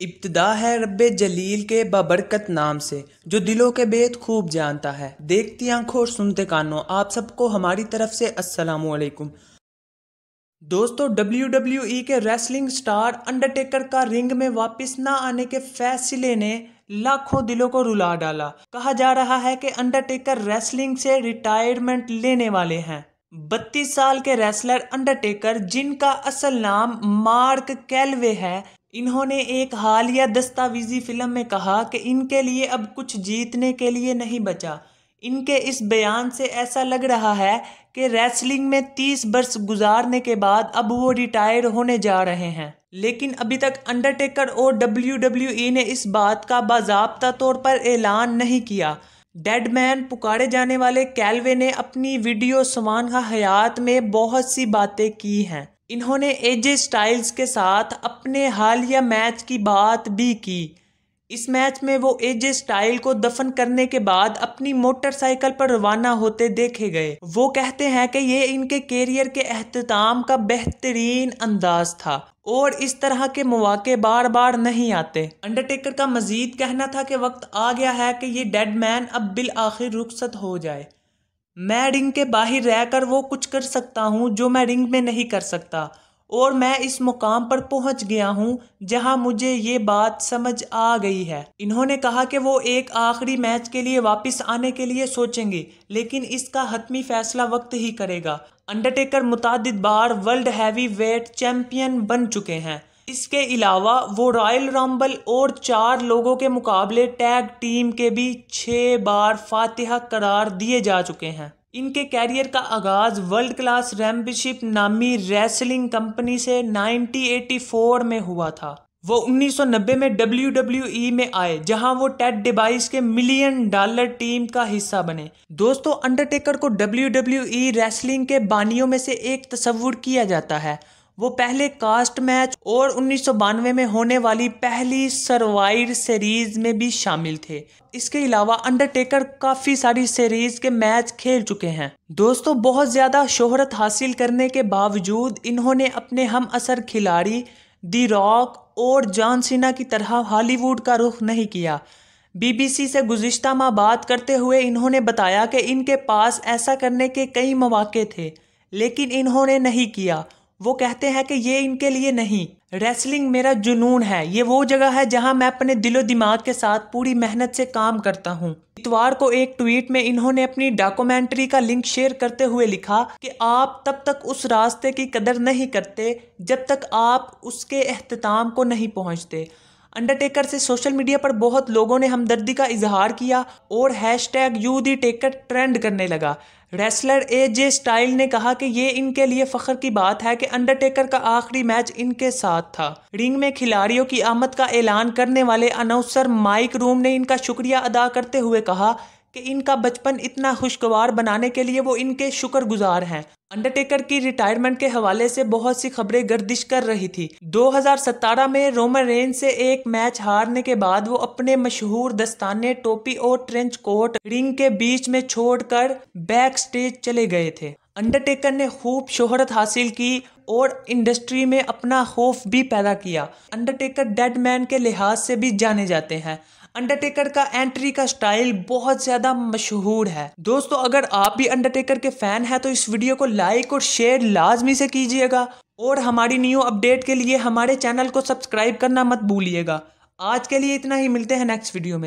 इब्तिदा है रब्बे जलील के बाबरकत नाम से, जो दिलों के भेद खूब जानता है। देखती आंखों और सुनते कानों, आप सबको हमारी तरफ से अस्सलामु अलैकुम। दोस्तों, WWE के रेसलिंग स्टार अंडरटेकर का रिंग में वापस ना आने के फैसले ने लाखों दिलों को रुला डाला। कहा जा रहा है कि अंडरटेकर रेसलिंग से रिटायरमेंट लेने वाले हैं। 32 साल के रेसलर अंडरटेकर, जिनका असल नाम मार्क कैलवे है, इन्होंने एक हालिया दस्तावेजी फिल्म में कहा कि इनके लिए अब कुछ जीतने के लिए नहीं बचा। इनके इस बयान से ऐसा लग रहा है कि रेसलिंग में 30 वर्ष गुजारने के बाद अब वो रिटायर होने जा रहे हैं। लेकिन अभी तक अंडरटेकर और WWE ने इस बात का बाज़ाब्ता तौर पर ऐलान नहीं किया। डेड मैन पुकारे जाने वाले कैलवे ने अपनी वीडियो सवानह हयात में बहुत सी बातें की हैं। इन्होंने एजे स्टाइल्स के साथ अपने हालिया मैच की बात भी की। इस मैच में वो एजे स्टाइल को दफन करने के बाद अपनी मोटरसाइकिल पर रवाना होते देखे गए। वो कहते हैं कि ये इनके कैरियर के अख्ताम का बेहतरीन अंदाज था और इस तरह के मौके बार बार नहीं आते। अंडरटेकर का मजीद कहना था कि वक्त आ गया है कि ये डेड मैन अब बिल आखिर रुखसत हो जाए। मैं रिंग के बाहर रहकर वो कुछ कर सकता हूँ जो मैं रिंग में नहीं कर सकता, और मैं इस मुकाम पर पहुंच गया हूं जहां मुझे ये बात समझ आ गई है। इन्होंने कहा कि वो एक आखिरी मैच के लिए वापस आने के लिए सोचेंगे, लेकिन इसका हतमी फैसला वक्त ही करेगा। अंडरटेकर मुतादिद बार वर्ल्ड हैवी वेट चैंपियन बन चुके हैं। इसके अलावा वो रॉयल रंबल और 4 लोगों के मुकाबले टैग टीम के भी 6 बार फातिहा करार दिए जा चुके हैं। इनके कैरियर का आगाज वर्ल्ड क्लास चैंपियनशिप नामी रेसलिंग कंपनी से 1984 में हुआ था। वो 1990 में WWE में आए, जहां वो टेड डिवाइस के $1 मिलियन टीम का हिस्सा बने। दोस्तों, अंडरटेकर को WWE रेसलिंग के बानियों में से एक तस्वुर किया जाता है। वो पहले कास्ट मैच और 1992 में होने वाली पहली सर्वाइवर सीरीज में भी शामिल थे। इसके अलावा अंडरटेकर काफ़ी सारी सीरीज के मैच खेल चुके हैं। दोस्तों, बहुत ज़्यादा शोहरत हासिल करने के बावजूद इन्होंने अपने हम असर खिलाड़ी दी रॉक और जॉन सीना की तरह हॉलीवुड का रुख नहीं किया। BBC से गुज़िश्ता माह बात करते हुए इन्होंने बताया कि इनके पास ऐसा करने के कई मौके थे, लेकिन इन्होंने नहीं किया। वो कहते हैं कि ये इनके लिए नहीं, रेसलिंग मेरा जुनून है। ये वो जगह है जहां मैं अपने दिलो दिमाग के साथ पूरी मेहनत से काम करता हूं। इतवार को एक ट्वीट में इन्होंने अपनी डॉक्यूमेंट्री का लिंक शेयर करते हुए लिखा कि आप तब तक उस रास्ते की कदर नहीं करते जब तक आप उसके अख्ताम को नहीं पहुंचते। अंडरटेकर से सोशल मीडिया पर बहुत लोगों ने हमदर्दी का इजहार किया और #YouTheTaker ट्रेंड करने लगा। रेसलर एजे स्टाइल ने कहा कि ये इनके लिए फख्र की बात है कि अंडरटेकर का आखिरी मैच इनके साथ था। रिंग में खिलाड़ियों की आमद का ऐलान करने वाले अनाउंसर माइक रूम ने इनका शुक्रिया अदा करते हुए कहा कि इनका बचपन इतना खुशगवार बनाने के लिए वो इनके शुक्रगुजार हैं। अंडरटेकर की रिटायरमेंट के हवाले से बहुत सी खबरें गर्दिश कर रही थी। 2017 में रोमन रेंज से एक मैच हारने के बाद वो अपने मशहूर दस्ताने, टोपी और ट्रेंच कोट रिंग के बीच में छोड़कर बैक स्टेज चले गए थे। अंडरटेकर ने खूब शोहरत हासिल की और इंडस्ट्री में अपना खौफ भी पैदा किया। अंडरटेकर डेड मैन के लिहाज से भी जाने जाते हैं। अंडरटेकर का एंट्री का स्टाइल बहुत ज़्यादा मशहूर है। दोस्तों, अगर आप भी अंडरटेकर के फैन हैं तो इस वीडियो को लाइक और शेयर लाजमी से कीजिएगा, और हमारी न्यू अपडेट के लिए हमारे चैनल को सब्सक्राइब करना मत भूलिएगा। आज के लिए इतना ही, मिलते हैं नेक्स्ट वीडियो में।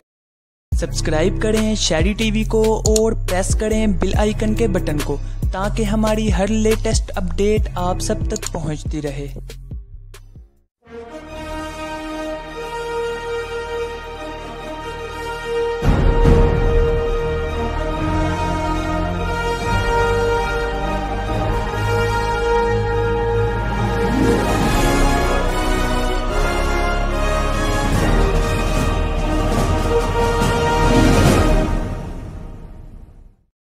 सब्सक्राइब करें शहरी टीवी को और प्रेस करें बेल आइकन के बटन को, ताकि हमारी हर लेटेस्ट अपडेट आप सब तक पहुंचती रहे।